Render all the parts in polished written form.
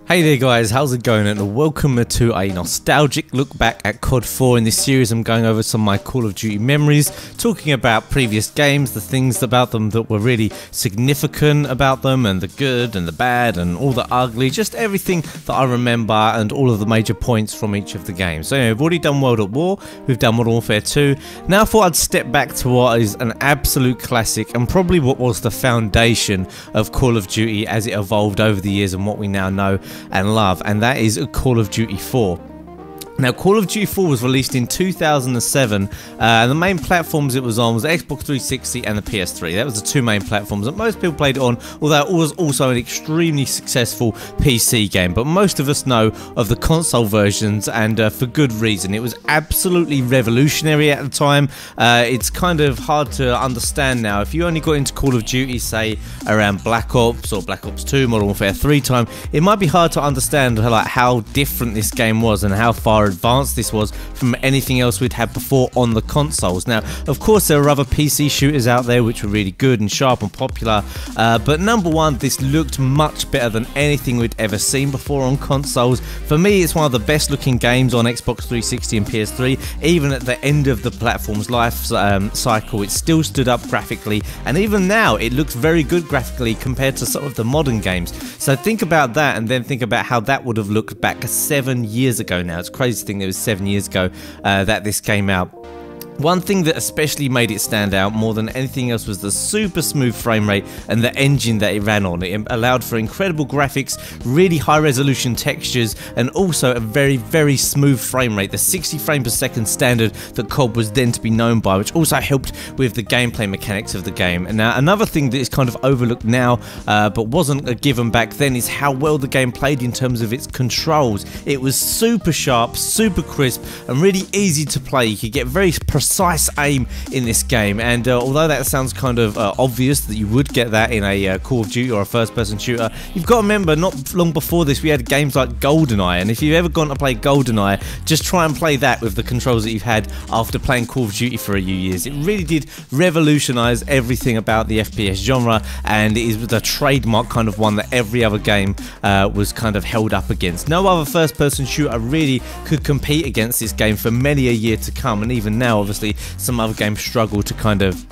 Hey there guys, how's it going, and welcome to a nostalgic look back at COD4. In this series I'm going over some of my Call of Duty memories, talking about previous games, the things about them that were really significant about them, and the good and the bad and all the ugly, just everything that I remember and all of the major points from each of the games. So anyway, we've already done World at War, we've done Modern Warfare 2, now I thought I'd step back to what is an absolute classic and probably what was the foundation of Call of Duty as it evolved over the years and what we now know and love, and that is Call of Duty 4. Now, Call of Duty 4 was released in 2007, and the main platforms it was on was Xbox 360 and the PS3. That was the two main platforms that most people played it on, although it was also an extremely successful PC game. But most of us know of the console versions, and for good reason. It was absolutely revolutionary at the time. It's kind of hard to understand now. If you only got into Call of Duty, say, around Black Ops or Black Ops 2, Modern Warfare 3 time, it might be hard to understand how different this game was and how far advanced this was from anything else we'd had before on the consoles. Now, of course, there are other PC shooters out there which were really good and sharp and popular, but number one, this looked much better than anything we'd ever seen before on consoles. For me, it's one of the best looking games on Xbox 360 and PS3. Even at the end of the platform's life cycle, it still stood up graphically, and even now it looks very good graphically compared to some of the modern games. So think about that, and then think about how that would have looked back 7 years ago now. It's crazy to think it was 7 years ago that this came out. One thing that especially made it stand out more than anything else was the super smooth frame rate and the engine that it ran on. It allowed for incredible graphics, really high resolution textures, and also a very smooth frame rate, the 60 frames per second standard that COD was then to be known by, which also helped with the gameplay mechanics of the game. And now another thing that is kind of overlooked now, but wasn't a given back then, is how well the game played in terms of its controls. It was super sharp, super crisp, and really easy to play. You could get very precise aim in this game, and although that sounds kind of obvious that you would get that in a Call of Duty or a first-person shooter, you've got to remember, not long before this we had games like GoldenEye, and if you've ever gone to play GoldenEye, just try and play that with the controls that you've had after playing Call of Duty for a few years. It really did revolutionize everything about the FPS genre, and it is the trademark kind of one that every other game was kind of held up against. No other first-person shooter really could compete against this game for many a year to come, and even now, obviously, some other games struggle to kind of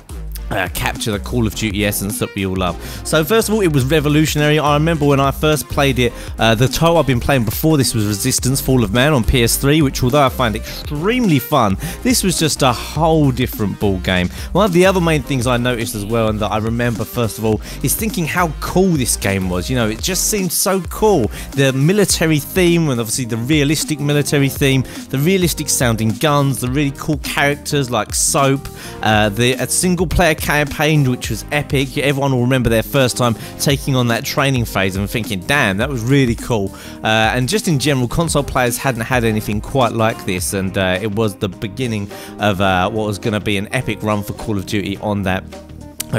capture the Call of Duty essence that we all love. So first of all, it was revolutionary. I remember when I first played it, the title I've been playing before this was Resistance: Fall of Man on PS3, which, although I find extremely fun, this was just a whole different ball game. One of the other main things I noticed as well, and that I remember first of all, is thinking how cool this game was. You know, it just seemed so cool. The military theme, and obviously the realistic military theme, the realistic sounding guns, the really cool characters like Soap, the single player campaign, which was epic. Everyone will remember their first time taking on that training phase and thinking, damn, that was really cool. And just in general, console players hadn't had anything quite like this, and it was the beginning of what was going to be an epic run for Call of Duty on that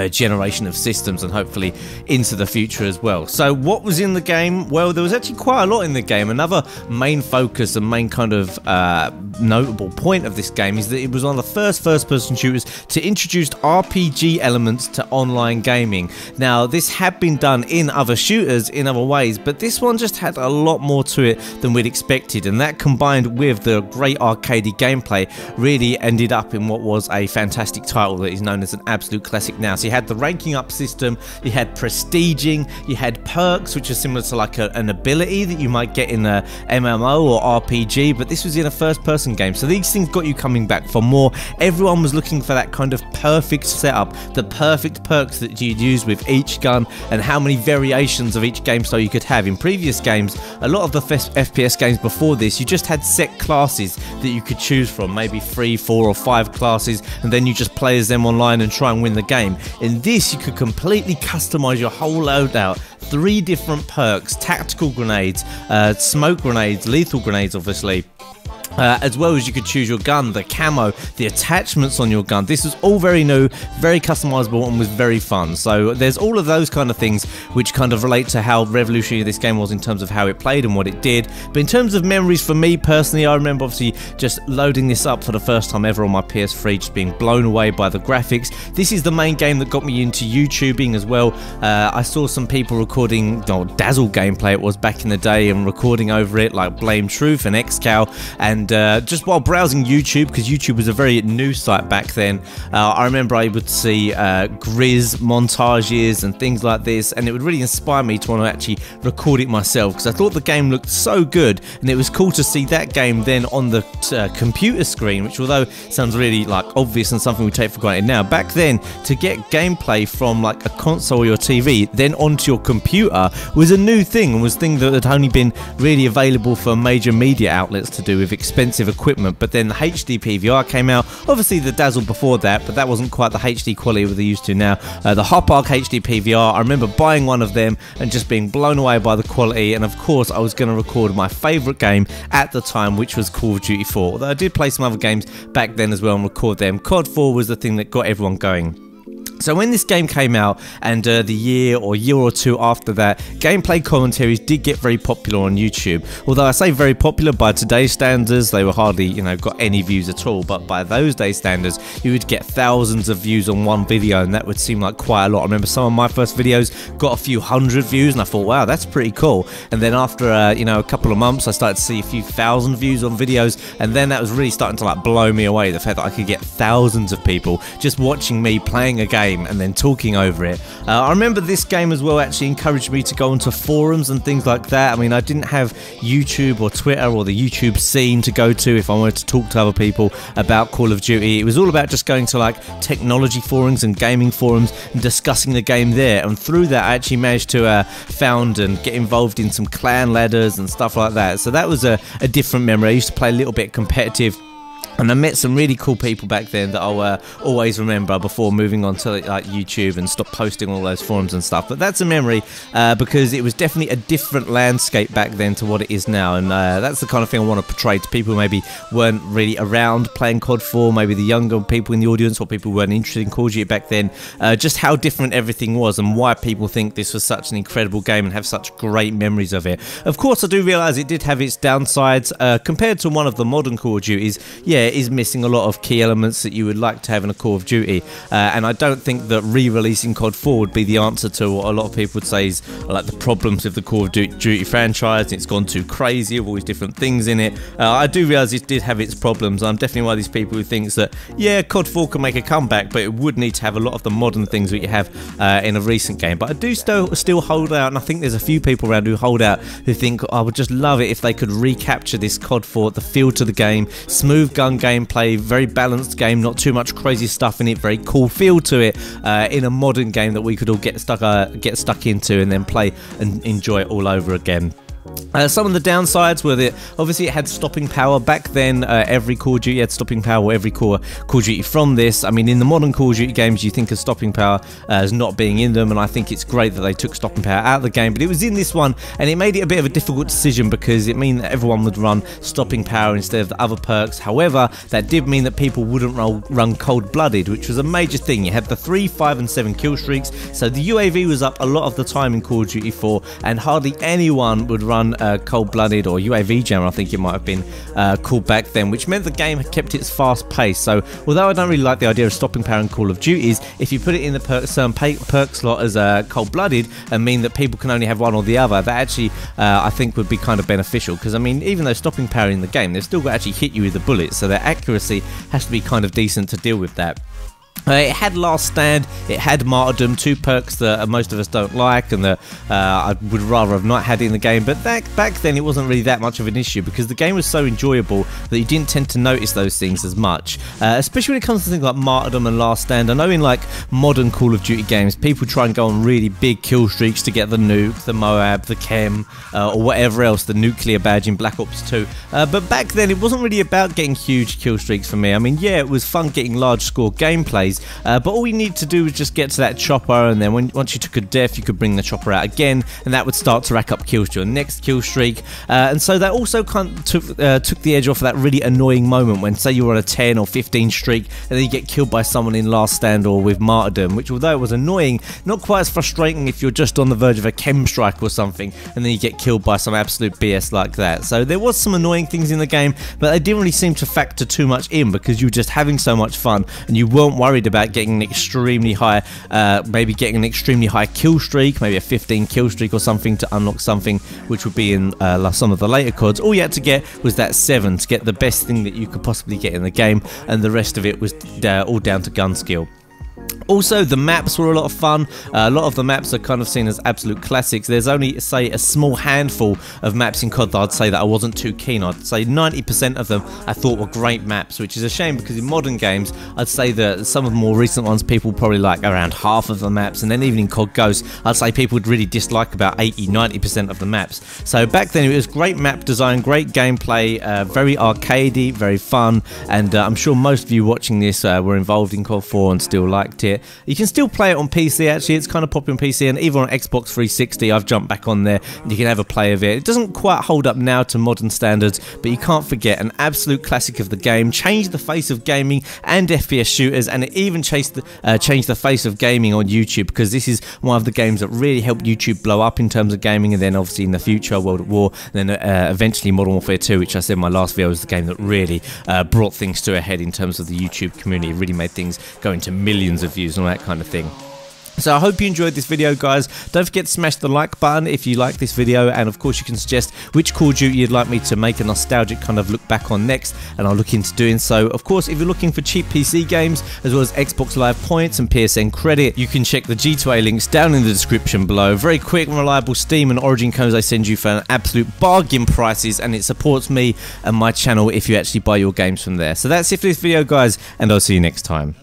generation of systems, and hopefully into the future as well. So what was in the game? Well, there was actually quite a lot in the game. Another main focus and main kind of notable point of this game is that it was one of the first-person shooters to introduce RPG elements to online gaming. Now, this had been done in other shooters in other ways, but this one just had a lot more to it than we'd expected, and that, combined with the great arcadey gameplay, really ended up in what was a fantastic title that is known as an absolute classic now. So you had the ranking up system, you had prestiging, you had perks, which are similar to like an ability that you might get in a MMO or RPG, but this was in a first-person game, so these things got you coming back for more. Everyone was looking for that kind of perfect setup, the perfect perks that you'd use with each gun, and how many variations of each game style you could have. In previous games, a lot of the FPS games before this, you just had set classes that you could choose from, maybe 3, 4 or 5 classes, and then you just play as them online and try and win the game. In this, you could completely customize your whole loadout. 3 different perks: tactical grenades, smoke grenades, lethal grenades obviously, as well as you could choose your gun, the camo, the attachments on your gun. This was all very new, very customizable, and was very fun. So there's all of those kind of things which kind of relate to how revolutionary this game was in terms of how it played and what it did. But in terms of memories for me personally, I remember obviously just loading this up for the first time ever on my PS3, just being blown away by the graphics. This is the main game that got me into YouTubing as well. I saw some people recording, Dazzle gameplay it was back in the day, and recording over it, like Blame Truth and XCal, and just while browsing YouTube, because YouTube was a very new site back then, I remember I would see Grizz montages and things like this, and it would really inspire me to want to actually record it myself, because I thought the game looked so good, and it was cool to see that game then on the computer screen, which, although sounds really like obvious and something we take for granted now, back then to get gameplay from like a console or your TV then onto your computer was a new thing, and was a thing that had only been really available for major media outlets to do with expensive equipment. But then the HD PVR came out, obviously the Dazzle before that, but that wasn't quite the HD quality that they're used to now. The Hop-Arc HD PVR, I remember buying one of them and just being blown away by the quality, and of course I was going to record my favourite game at the time, which was Call of Duty 4, although I did play some other games back then as well and record them. COD 4 was the thing that got everyone going. So when this game came out, and the year or two after that, gameplay commentaries did get very popular on YouTube. Although I say very popular, by today's standards they were hardly, got any views at all, but by those days standards you would get thousands of views on one video, and that would seem like quite a lot. I remember some of my first videos got a few hundred views, and I thought, wow, that's pretty cool. And then after a couple of months I started to see a few thousand views on videos, and then that was really starting to like blow me away, the fact that I could get thousands of people just watching me playing a game and then talking over it. I remember this game as well actually encouraged me to go onto forums and things like that. I mean, I didn't have YouTube or Twitter or the YouTube scene to go to if I wanted to talk to other people about Call of Duty. It was all about just going to like technology forums and gaming forums and discussing the game there, and through that I actually managed to found and get involved in some clan ladders and stuff like that. So that was a different memory. I used to play a little bit competitive, and I met some really cool people back then that I'll always remember before moving on to like YouTube and stop posting all those forums and stuff. But that's a memory because it was definitely a different landscape back then to what it is now, and that's the kind of thing I want to portray to people who maybe weren't really around playing COD 4, maybe the younger people in the audience or people who weren't interested in Call of Duty back then, just how different everything was and why people think this was such an incredible game and have such great memories of it. Of course, I do realise it did have its downsides compared to one of the modern Call of Duties. Yeah, it is missing a lot of key elements that you would like to have in a Call of Duty, and I don't think that re-releasing COD 4 would be the answer to what a lot of people would say is like the problems with the Call of Duty franchise. It's gone too crazy with all these different things in it. I do realise it did have its problems. I'm definitely one of these people who thinks that, yeah, COD 4 can make a comeback, but it would need to have a lot of the modern things that you have in a recent game. But I do still hold out, and I think there's a few people around who hold out who think, I would just love it if they could recapture this COD 4, the feel to the game, smooth gun gameplay, very balanced game, not too much crazy stuff in it, very cool feel to it, in a modern game that we could all get stuck into and then play and enjoy it all over again. Some of the downsides were that obviously it had stopping power. Back then every Call of Duty had stopping power, or every Call of Duty from this. I mean, in the modern Call of Duty games you think of stopping power as not being in them, and I think it's great that they took stopping power out of the game, but it was in this one and it made it a bit of a difficult decision because it meant that everyone would run stopping power instead of the other perks. However, that did mean that people wouldn't run cold-blooded, which was a major thing. You had the 3, 5 and 7 kill streaks, so the UAV was up a lot of the time in Call of Duty 4, and hardly anyone would run cold-blooded or UAV jammer, I think it might have been called back then, which meant the game kept its fast pace. So although I don't really like the idea of stopping power in Call of Duties, if you put it in the perk slot as cold-blooded and mean that people can only have one or the other, that actually I think would be kind of beneficial, because I mean, even though stopping power in the game, they've still got to actually hit you with the bullets, so their accuracy has to be kind of decent to deal with that. It had Last Stand, it had Martyrdom, two perks that most of us don't like and that I would rather have not had in the game, but back then it wasn't really that much of an issue because the game was so enjoyable that you didn't tend to notice those things as much, especially when it comes to things like Martyrdom and Last Stand. I know in like modern Call of Duty games people try and go on really big kill streaks to get the nuke, the Moab, the Chem, or whatever else, the nuclear badge in Black Ops 2, but back then it wasn't really about getting huge kill streaks for me. I mean, yeah, it was fun getting large score gameplays, enemies. But all you need to do is just get to that chopper, and then once you took a death, you could bring the chopper out again, and that would start to rack up kills to your next kill streak. And so that also kind of took the edge off of that really annoying moment when, say, you were on a 10 or 15 streak, and then you get killed by someone in last stand or with martyrdom, which, although it was annoying, not quite as frustrating if you're just on the verge of a chem strike or something, and then you get killed by some absolute BS like that. So there was some annoying things in the game, but they didn't really seem to factor too much in because you were just having so much fun, and you weren't worried about getting an extremely high, maybe getting an extremely high kill streak, maybe a 15 kill streak or something to unlock something, which would be in some of the later CODs. All you had to get was that 7 to get the best thing that you could possibly get in the game, and the rest of it was all down to gun skill. Also, the maps were a lot of fun. A lot of the maps are kind of seen as absolute classics. There's only, say, a small handful of maps in COD that I'd say that I wasn't too keen on. I'd say 90% of them I thought were great maps, which is a shame because in modern games, I'd say that some of the more recent ones people probably like around half of the maps, and then even in COD Ghost, I'd say people would really dislike about 80-90% of the maps. So back then it was great map design, great gameplay, very arcadey, very fun, and I'm sure most of you watching this were involved in COD4 and still liked it. You can still play it on PC, actually. It's kind of popular on PC, and even on Xbox 360 I've jumped back on there and you can have a play of it. It doesn't quite hold up now to modern standards, but you can't forget, an absolute classic of the game, changed the face of gaming and FPS shooters, and it even changed the face of gaming on YouTube, because this is one of the games that really helped YouTube blow up in terms of gaming, and then obviously in the future World at War, and then eventually Modern Warfare 2, which I said in my last video was the game that really brought things to a head in terms of the YouTube community. It really made things go into millions of views and all that kind of thing. So I hope you enjoyed this video, guys. Don't forget to smash the like button if you like this video, and of course you can suggest which Call of Duty you'd like me to make a nostalgic kind of look back on next, and I'll look into doing so. Of course, if you're looking for cheap PC games as well as Xbox Live points and PSN credit, you can check the G2A links down in the description below. Very quick and reliable Steam and Origin codes I send you for an absolute bargain prices, and it supports me and my channel if you actually buy your games from there. So that's it for this video, guys, and I'll see you next time.